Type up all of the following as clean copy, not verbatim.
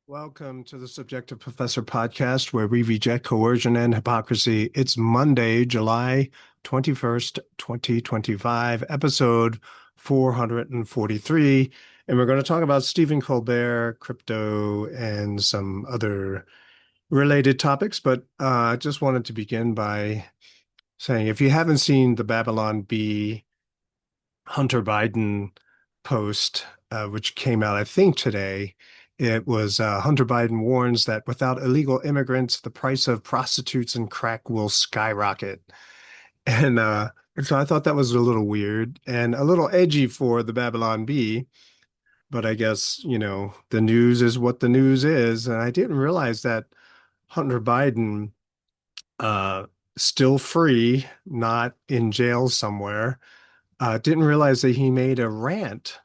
Welcome to the Subjective Professor podcast, where we reject coercion and hypocrisy. It's Monday, July 21st, 2025, episode 443. And we're going to talk about Stephen Colbert, crypto, and some other related topics. But I just wanted to begin by saying if you haven't seen the Babylon Bee Hunter Biden post, which came out, I think, today. It was Hunter Biden warns that without illegal immigrants, the price of prostitutes and crack will skyrocket. And so I thought that was a little weird and a little edgy for the Babylon Bee. But I guess, the news is what the news is. And I didn't realize that Hunter Biden, uh, still free, not in jail somewhere, didn't realize that he made a rant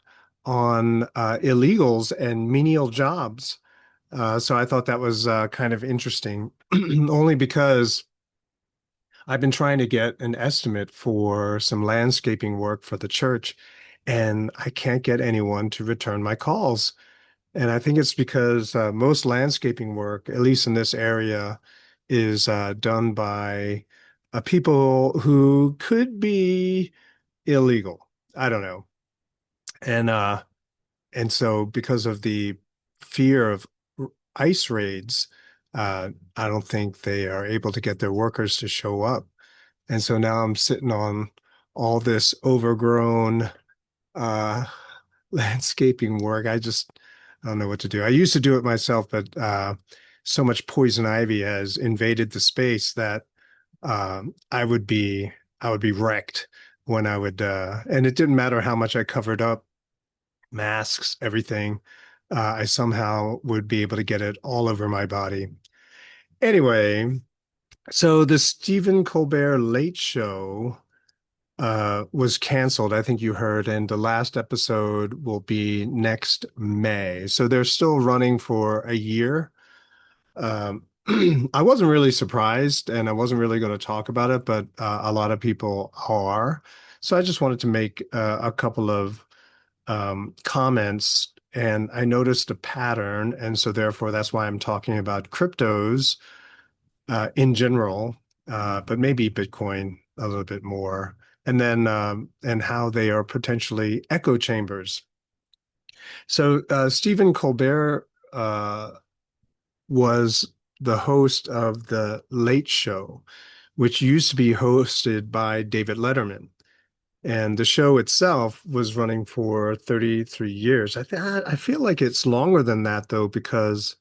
on illegals and menial jobs. So I thought that was kind of interesting, only because I've been trying to get an estimate for some landscaping work for the church, and I can't get anyone to return my calls. And I think it's because most landscaping work, at least in this area, is done by people who could be illegal. I don't know. And and so because of the fear of ICE raids, I don't think they are able to get their workers to show up. And so now I'm sitting on all this overgrown uh landscaping work. I don't know what to do. I used to do it myself, but so much poison ivy has invaded the space that I would be wrecked when I would and it didn't matter how much I covered up, masks, everything. I somehow would be able to get it all over my body. Anyway, so the Stephen Colbert Late Show was canceled, I think you heard, and the last episode will be next May. So they're still running for a year. Um, I wasn't really surprised, and I wasn't really going to talk about it, but a lot of people are. So I just wanted to make a couple of comments, and I noticed a pattern, and so therefore that's why I'm talking about cryptos in general, but maybe Bitcoin a little bit more, and then and how they are potentially echo chambers. So Stephen Colbert was the host of the Late Show, which used to be hosted by David Letterman. And the show itself was running for 33 years. I feel like it's longer than that though, because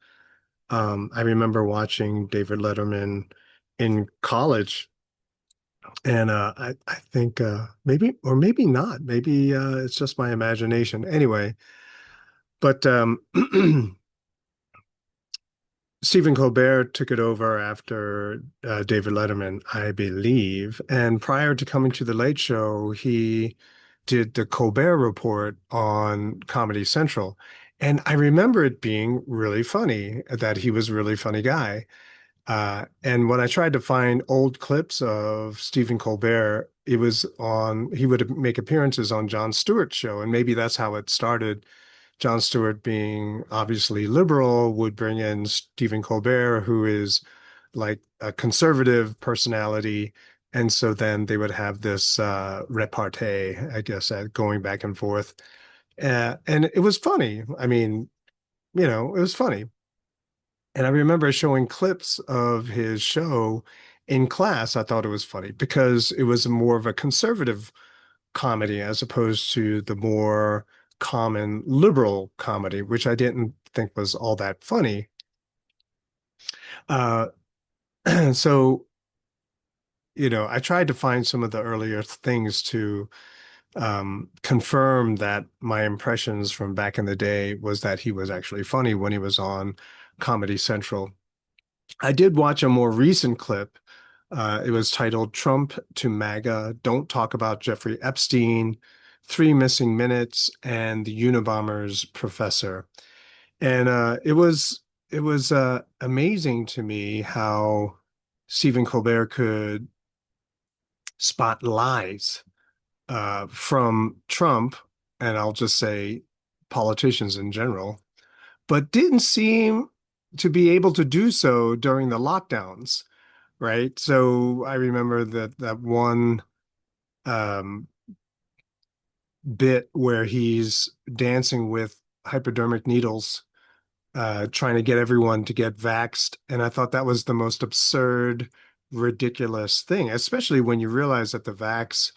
I remember watching David Letterman in college, and I think maybe or maybe not. Maybe it's just my imagination. Anyway, but Stephen Colbert took it over after David Letterman, I believe. And prior to coming to the Late Show, he did the Colbert Report on Comedy Central. And I remember it being really funny, that he was a really funny guy. And when I tried to find old clips of Stephen Colbert, he would make appearances on Jon Stewart's show. And maybe that's how it started. Jon Stewart, being obviously liberal, would bring in Stephen Colbert, who is like a conservative personality. And so then they would have this repartee, I guess, going back and forth. And it was funny. I mean, it was funny. And I remember showing clips of his show in class. I thought it was funny because it was more of a conservative comedy as opposed to the more common liberal comedy, which I didn't think was all that funny. Uh, so, I tried to find some of the earlier things to confirm that my impressions from back in the day was that he was actually funny when he was on Comedy Central. I did watch a more recent clip. It was titled Trump to MAGA, Don't Talk About Jeffrey Epstein, Three Missing Minutes, and the Unabomber's Professor. And it was amazing to me how Stephen Colbert could spot lies from Trump, and I'll just say politicians in general, but didn't seem to be able to do so during the lockdowns, right? So I remember that one um, bit where he's dancing with hypodermic needles, trying to get everyone to get vaxxed. And I thought that was the most absurd, ridiculous thing, especially when you realize that the vax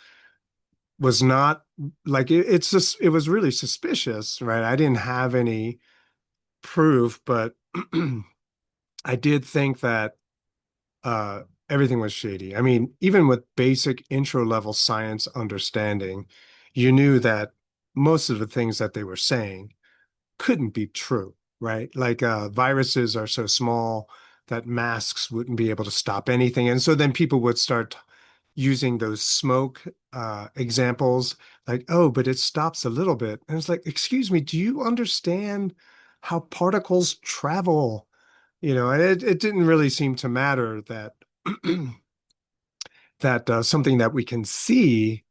was not like it's just, it was really suspicious, right? I didn't have any proof, but I did think that uh, everything was shady. I mean, even with basic intro level science understanding, you knew that most of the things that they were saying couldn't be true, right? Like viruses are so small that masks wouldn't be able to stop anything. And so then people would start using those smoke examples, like, oh, but it stops a little bit. And it's like, excuse me, do you understand how particles travel? And it didn't really seem to matter that that something that we can see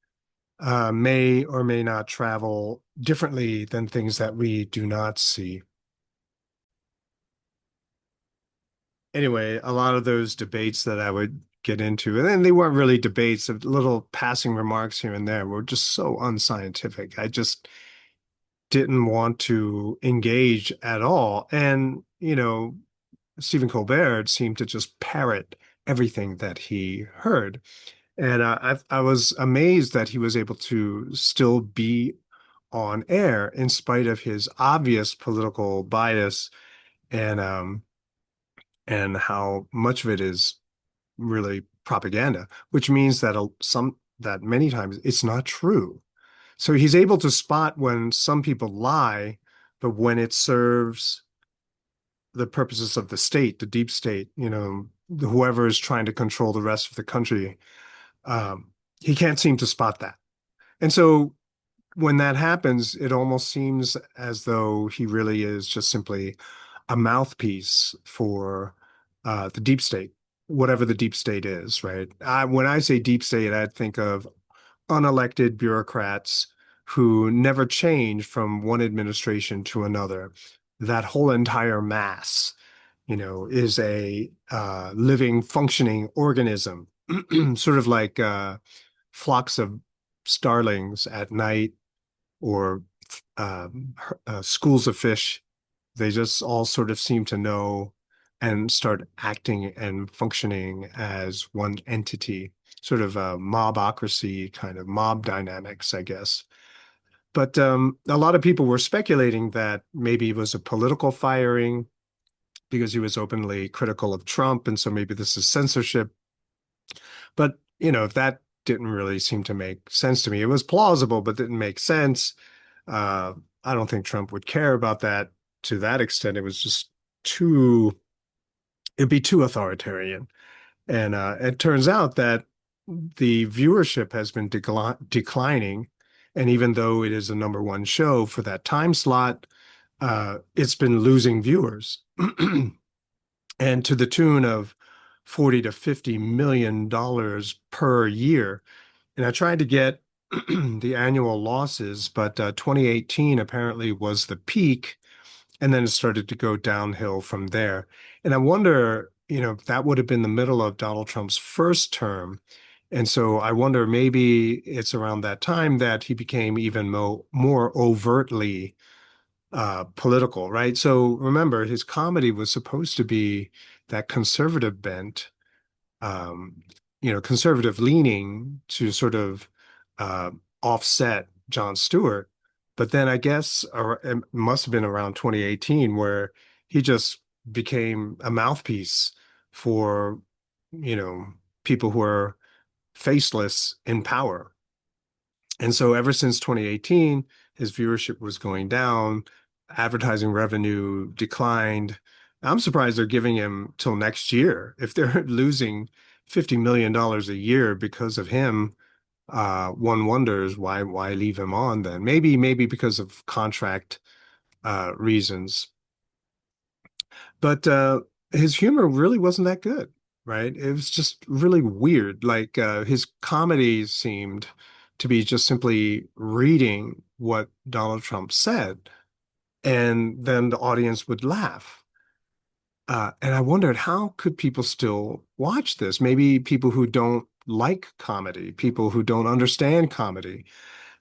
may or may not travel differently than things that we do not see. Anyway, a lot of those debates that I would get into, and then they weren't really debates, of little passing remarks here and there, were just so unscientific. I just didn't want to engage at all. And, Stephen Colbert seemed to just parrot everything that he heard. And I was amazed that he was able to still be on air in spite of his obvious political bias and how much of it is really propaganda, which means that that many times it's not true. So he's able to spot when some people lie, but when it serves the purposes of the state, the deep state, whoever is trying to control the rest of the country, um, he can't seem to spot that. And so when that happens, it almost seems as though he really is just simply a mouthpiece for the deep state, whatever the deep state is, right? When I say deep state, I think of unelected bureaucrats who never change from one administration to another. That whole entire mass, is a living, functioning organism, sort of like flocks of starlings at night or schools of fish. They just all sort of seem to know and start acting and functioning as one entity, sort of a mobocracy kind of mob dynamics, I guess. But a lot of people were speculating that maybe it was a political firing because he was openly critical of Trump. And so maybe this is censorship. But, that didn't really seem to make sense to me. It was plausible, but didn't make sense. Uh, I don't think Trump would care about that to that extent. It was just it'd be too authoritarian. And it turns out that the viewership has been declining. And even though it is a number one show for that time slot, it's been losing viewers. And to the tune of 40 to 50 million dollars per year. And I tried to get the annual losses, but 2018 apparently was the peak, and then it started to go downhill from there. And I wonder, if that would have been the middle of Donald Trump's first term. And so I wonder maybe it's around that time that he became even more overtly political, right? So remember, his comedy was supposed to be that conservative bent, um, conservative leaning to sort of uh, offset Jon Stewart. But then I guess it must have been around 2018 where he just became a mouthpiece for, you know, people who are faceless in power. And so ever since 2018, his viewership was going down, advertising revenue declined. I'm surprised they're giving him till next year. If they're losing $50 million a year because of him, one wonders why leave him on then? Maybe because of contract reasons. But his humor really wasn't that good, right? It was just really weird. Like his comedy seemed to be just simply reading what Donald Trump said, and then the audience would laugh. And I wondered, how could people still watch this? Maybe people who don't like comedy, people who don't understand comedy.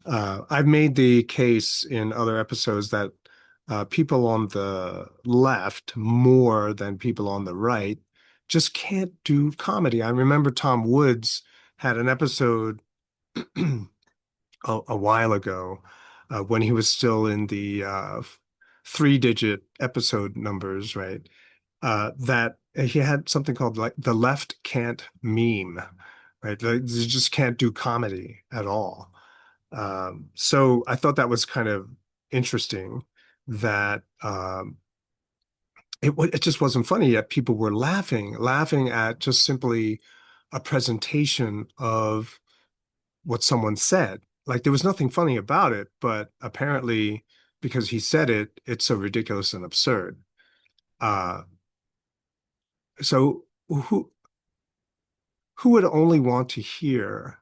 I've made the case in other episodes that people on the left, more than people on the right, just can't do comedy. I remember Tom Woods had an episode a while ago when he was still in the three-digit episode numbers, right? That he had something called like the left can't meme, right? Like, they just can't do comedy at all. So I thought that was kind of interesting that it just wasn't funny yet. People were laughing at just simply a presentation of what someone said. Like there was nothing funny about it, but apparently because he said it, it's so ridiculous and absurd. Uh, so who would only want to hear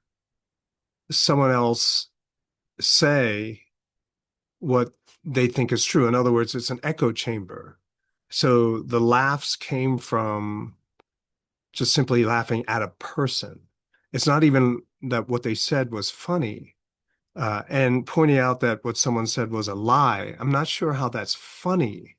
someone else say what they think is true? In other words, it's an echo chamber. So the laughs came from just simply laughing at a person. It's not even that what they said was funny. And pointing out that what someone said was a lie. I'm not sure how that's funny.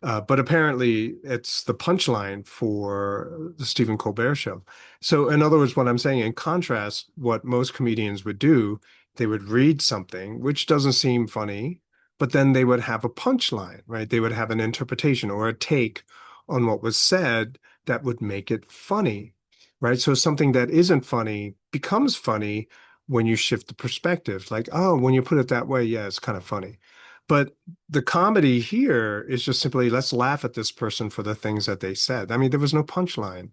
But apparently, it's the punchline for the Stephen Colbert show. So, in other words, what I'm saying, in contrast, what most comedians would do, they would read something which doesn't seem funny, but then they would have a punchline, right? They would have an interpretation or a take on what was said that would make it funny, right? So, something that isn't funny becomes funny when you shift the perspective. Like, oh, when you put it that way, yeah, it's kind of funny. But the comedy here is just simply let's laugh at this person for the things that they said. I mean, there was no punchline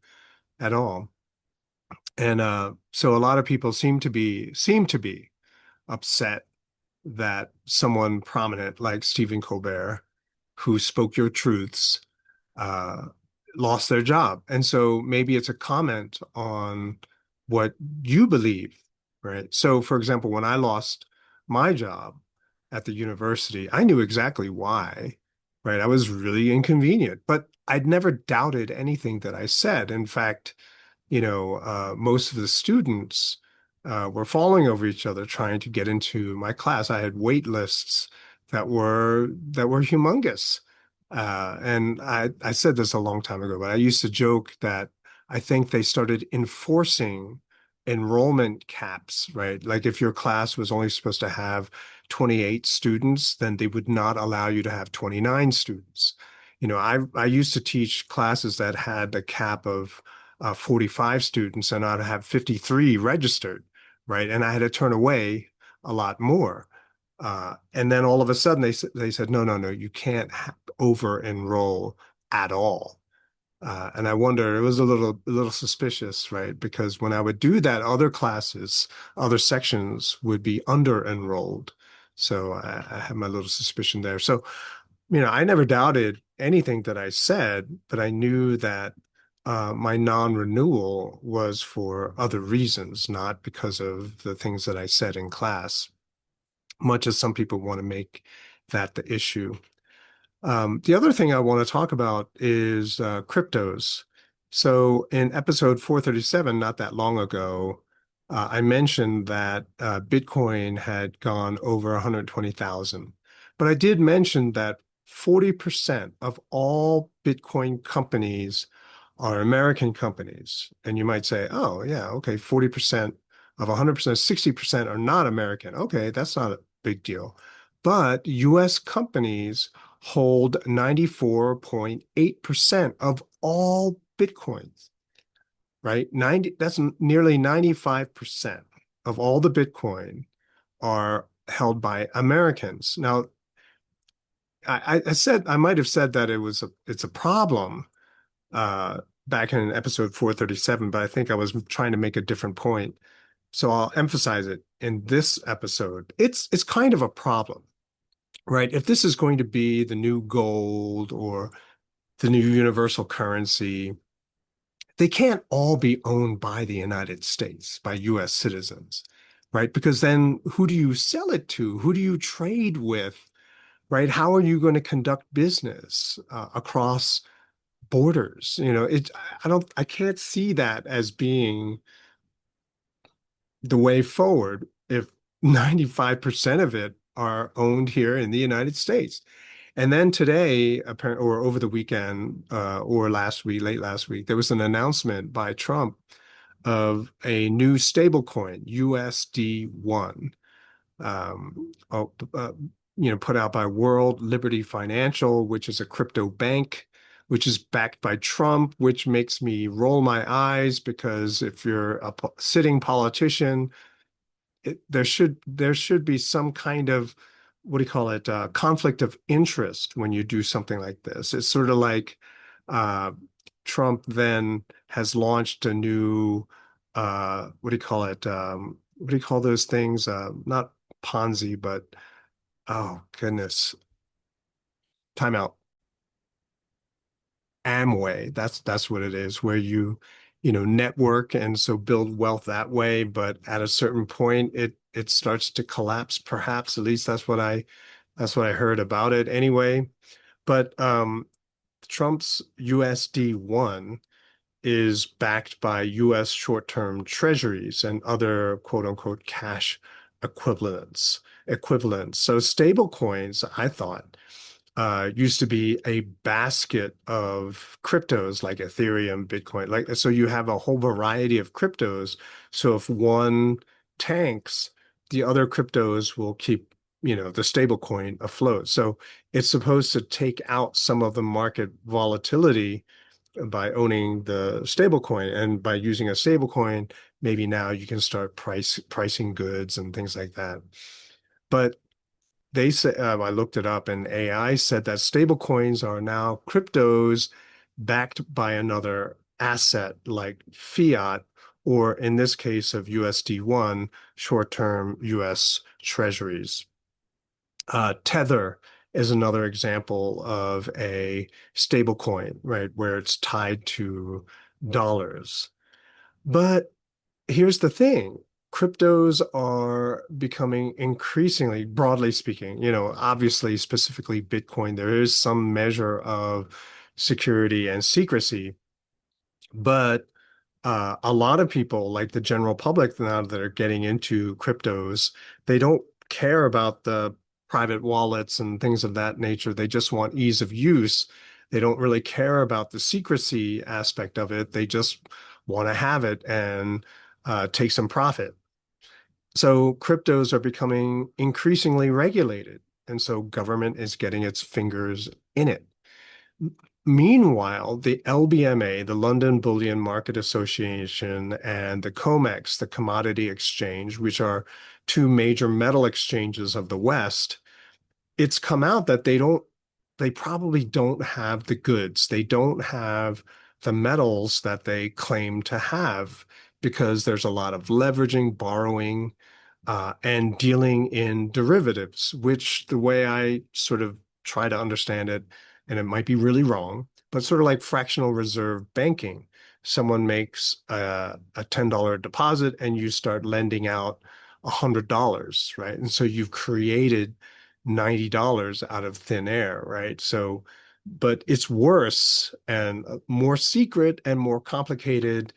at all. And so a lot of people seem to be upset that someone prominent like Stephen Colbert, who spoke your truths, uh, lost their job. And so maybe it's a comment on what you believe, right? So, for example, when I lost my job at the university, I knew exactly why, right? I was really inconvenient, but I'd never doubted anything that I said. In fact, most of the students were falling over each other trying to get into my class. I had wait lists that were humongous. And I said this a long time ago, but I used to joke that I think they started enforcing enrollment caps, right? Like if your class was only supposed to have 28 students, then they would not allow you to have 29 students. I used to teach classes that had a cap of 45 students, and I'd have 53 registered, right? And I had to turn away a lot more. And then all of a sudden they said, no, no, no, you can't over enroll at all. And I wonder, it was a little suspicious, right? Because when I would do that, other classes, other sections would be under enrolled. So I have my little suspicion there. So, I never doubted anything that I said, but I knew that my non-renewal was for other reasons, not because of the things that I said in class, much as some people want to make that the issue. The other thing I want to talk about is cryptos. So in episode 437, not that long ago, I mentioned that Bitcoin had gone over 120,000. But I did mention that 40% of all Bitcoin companies are American companies. And you might say, oh, yeah, okay, 40% of 100%, 60% are not American. Okay, that's not a big deal. But US companies hold 94.8% of all Bitcoins, right? That's nearly 95% of all the Bitcoin are held by Americans. Now, I might have said that it's a problem uh, back in episode 437, but I think I was trying to make a different point. So I'll emphasize it in this episode. It's kind of a problem, right? If this is going to be the new gold or the new universal currency, they can't all be owned by the United States, by US citizens, right? Because then who do you sell it to? Who do you trade with, right? How are you going to conduct business across borders. I can't see that as being the way forward if 95% of it are owned here in the United States. And then today, apparently, or over the weekend, or last week, late last week, there was an announcement by Trump of a new stablecoin, USD1, put out by World Liberty Financial, which is a crypto bank, which is backed by Trump, which makes me roll my eyes because if you're a sitting politician, there should be some kind of, what do you call it, conflict of interest when you do something like this. It's sort of like uh, Trump then has launched a new, what do you call it? What do you call those things? Not Ponzi, but oh goodness, timeout. Amway. That's what it is, where network and so build wealth that way. But at a certain point, it starts to collapse. Perhaps at least that's what I heard about it anyway. But Trump's USD1 is backed by US short-term treasuries and other quote unquote cash equivalents. So stable coins, I thought, used to be a basket of cryptos like Ethereum, Bitcoin. Like, so you have a whole variety of cryptos. So if one tanks, the other cryptos will keep, the stable coin afloat. So it's supposed to take out some of the market volatility by owning the stable coin. And by using a stable coin, maybe now you can start pricing goods and things like that. But they say, I looked it up, and AI said that stable coins are now cryptos backed by another asset like fiat, or in this case of USD1, short-term US treasuries. Tether is another example of a stable coin, right, where it's tied to dollars. But here's the thing. Cryptos are becoming increasingly, broadly speaking, obviously, specifically Bitcoin, there is some measure of security and secrecy, but a lot of people, like the general public now that are getting into cryptos, they don't care about the private wallets and things of that nature. They just want ease of use. They don't really care about the secrecy aspect of it. They just want to have it and take some profit. So cryptos are becoming increasingly regulated. And so government is getting its fingers in it. Meanwhile, the LBMA, the London Bullion Market Association, and the COMEX, the Commodity Exchange, which are two major metal exchanges of the West, it's come out that they probably don't have the goods. They don't have the metals that they claim to have because there's a lot of leveraging, borrowing, and dealing in derivatives, which the way I sort of try to understand it, and it might be really wrong, but sort of like fractional reserve banking. Someone makes a $10 deposit and you start lending out $100, right? And so you've created $90 out of thin air, right? So, but it's worse and more secret and more complicated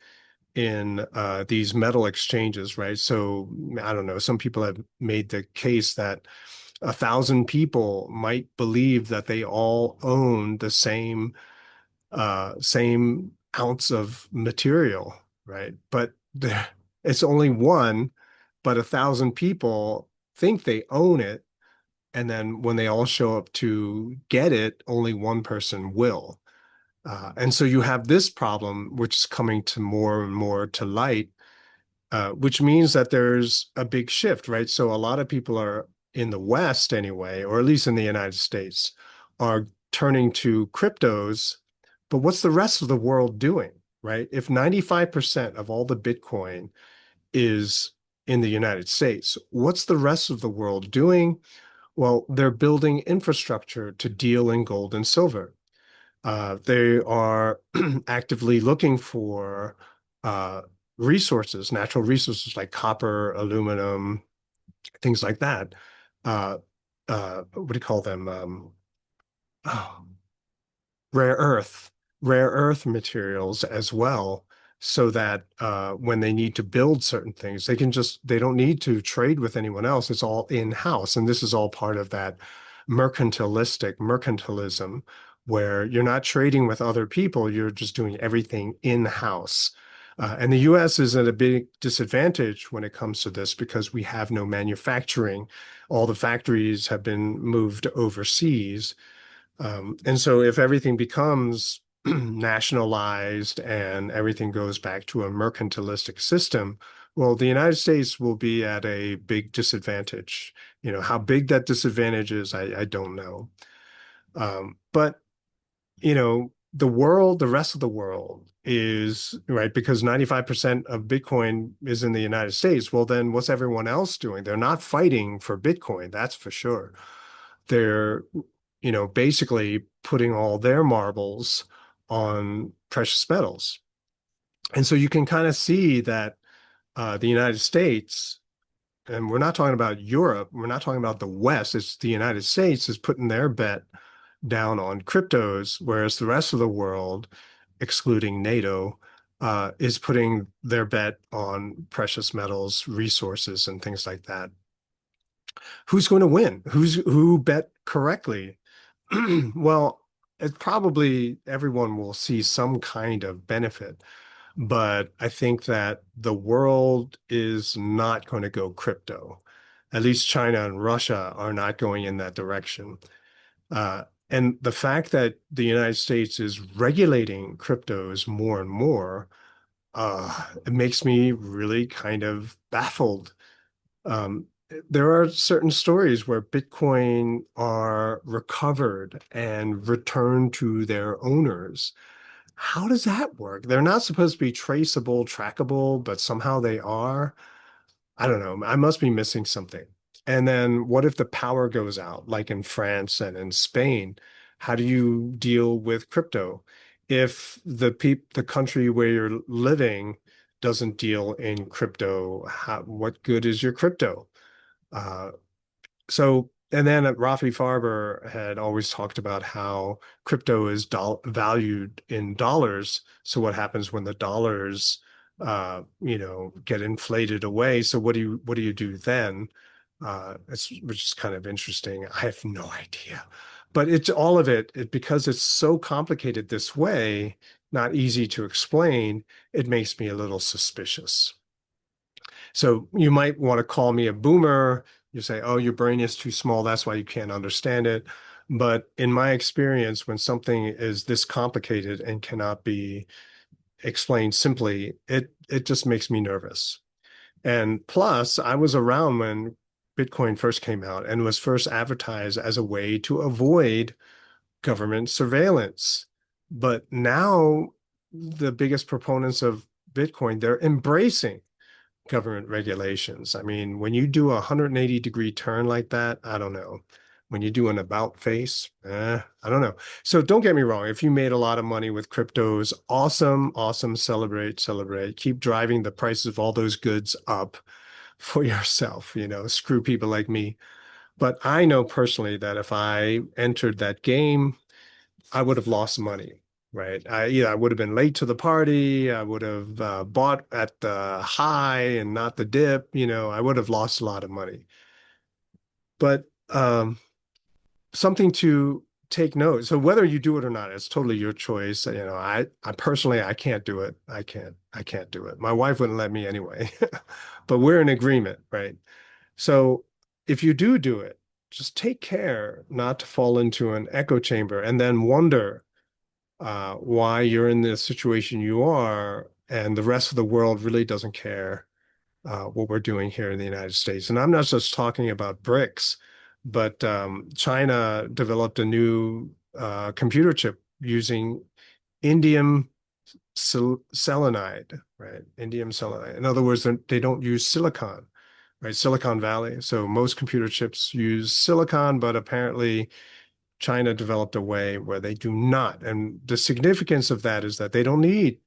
in these metal exchanges, right? So I don't know, some people have made the case that 1,000 people might believe that they all own the same ounce of material, right? But it's only one, but 1,000 people think they own it. And then when they all show up to get it, only one person will. And so you have this problem, which is coming to more and more to light, which means that there's a big shift, right? So a lot of people are in the West anyway, or at least in the United States, are turning to cryptos. But what's the rest of the world doing, right? If 95% of all the Bitcoin is in the United States, what's the rest of the world doing? Well, they're building infrastructure to deal in gold and silver. They are actively looking for uh, resources, natural resources like copper, aluminum, things like that. Uh, what do you call them? Oh, rare earth. rare earth materials as well, so that when they need to build certain things, they don't need to trade with anyone else. It's all in-house. And this is all part of that mercantilism, where you're not trading with other people, you're just doing everything in-house. And the US is at a big disadvantage when it comes to this because we have no manufacturing. All the factories have been moved overseas. And so if everything becomes nationalized and everything goes back to a mercantilistic system, well, the United States will be at a big disadvantage. You know, how big that disadvantage is, I don't know. But, you know, the rest of the world is, right, because 95% of Bitcoin is in the United States. Well, then what's everyone else doing? They're not fighting for Bitcoin, that's for sure. They're, you know, basically putting all their marbles on precious metals. And so you can kind of see that the United States, and we're not talking about Europe, we're not talking about the West, it's the United States is putting their bet down on cryptos, whereas the rest of the world, excluding NATO, is putting their bet on precious metals, resources, and things like that. Who's going to win? Who bet correctly? Well, it's probably everyone will see some kind of benefit, but I think that the world is not going to go crypto. At least China and Russia are not going in that direction. And the fact that the United States is regulating cryptos more and more, it makes me really kind of baffled. Um, there are certain stories where Bitcoin are recovered and returned to their owners. How does that work? They're not supposed to be traceable, trackable, but somehow they are. I don't know. I must be missing something. And then what if the power goes out, like in France and in Spain? How do you deal with crypto? If the country where you're living doesn't deal in crypto, what good is your crypto? Uh, and then Rafi Farber had always talked about how crypto is valued in dollars. So what happens when the dollars, get inflated away? So what do you do then? Which is kind of interesting. I have no idea, but it's all of it because it's so complicated this way, not easy to explain. It makes me a little suspicious. So you might want to call me a boomer. You say, oh, your brain is too small. That's why you can't understand it. But in my experience, when something is this complicated and cannot be explained simply, it just makes me nervous. And plus, I was around when Bitcoin first came out and was first advertised as a way to avoid government surveillance. But now the biggest proponents of Bitcoin, they're embracing government regulations. I mean, when you do a 180-degree turn like that, I don't know. When you do an about face, I don't know. So don't get me wrong. If you made a lot of money with cryptos, awesome, awesome. Celebrate, celebrate. Keep driving the prices of all those goods up for yourself. You know, screw people like me. But I know personally that if I entered that game, I would have lost money, right? I would have been late to the party. I would have bought at the high and not the dip. You know, I would have lost a lot of money. But something to take note. So whether you do it or not, it's totally your choice. You know, I personally, I can't do it. I can't do it. My wife wouldn't let me anyway, but we're in agreement, right? So if you do it, just take care not to fall into an echo chamber and then wonder why you're in the situation you are, and the rest of the world really doesn't care what we're doing here in the United States. And I'm not just talking about BRICS, but China developed a new computer chip using indium selenide, right? Indium selenide. In other words, they don't use silicon, right? Silicon Valley. So most computer chips use silicon, but apparently China developed a way where they do not. And the significance of that is that they don't need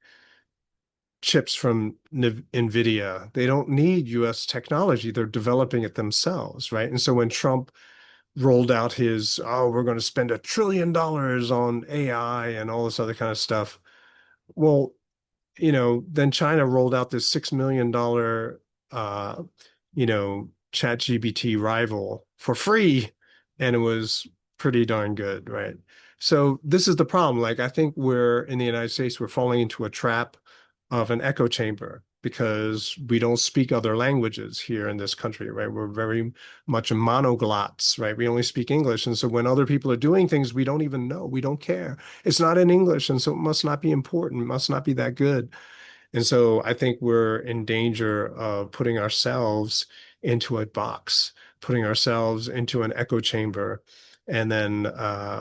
chips from NVIDIA. They don't need US technology. They're developing it themselves, right? And so when Trump rolled out his, oh, we're going to spend $1 trillion on AI and all this other kind of stuff. Well, then China rolled out this $6 million, uh, chat GPT rival for free, and it was pretty darn good, right? So this is the problem. Like, I think we're in the United States, we're falling into a trap of an echo chamber because we don't speak other languages here in this country, right? We're very much monoglots, right? We only speak English. And so when other people are doing things we don't even know, we don't care. It's not in English, and so it must not be important, must not be that good. And so I think we're in danger of putting ourselves into a box, putting ourselves into an echo chamber, and then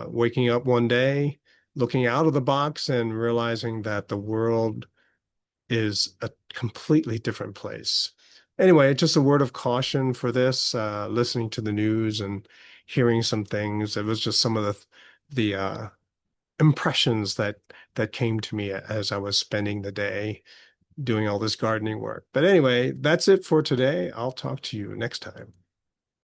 waking up one day, looking out of the box and realizing that the world is a completely different place. Anyway, just a word of caution for this, listening to the news and hearing some things. It was just some of the impressions that came to me as I was spending the day doing all this gardening work. But anyway, that's it for today. I'll talk to you next time.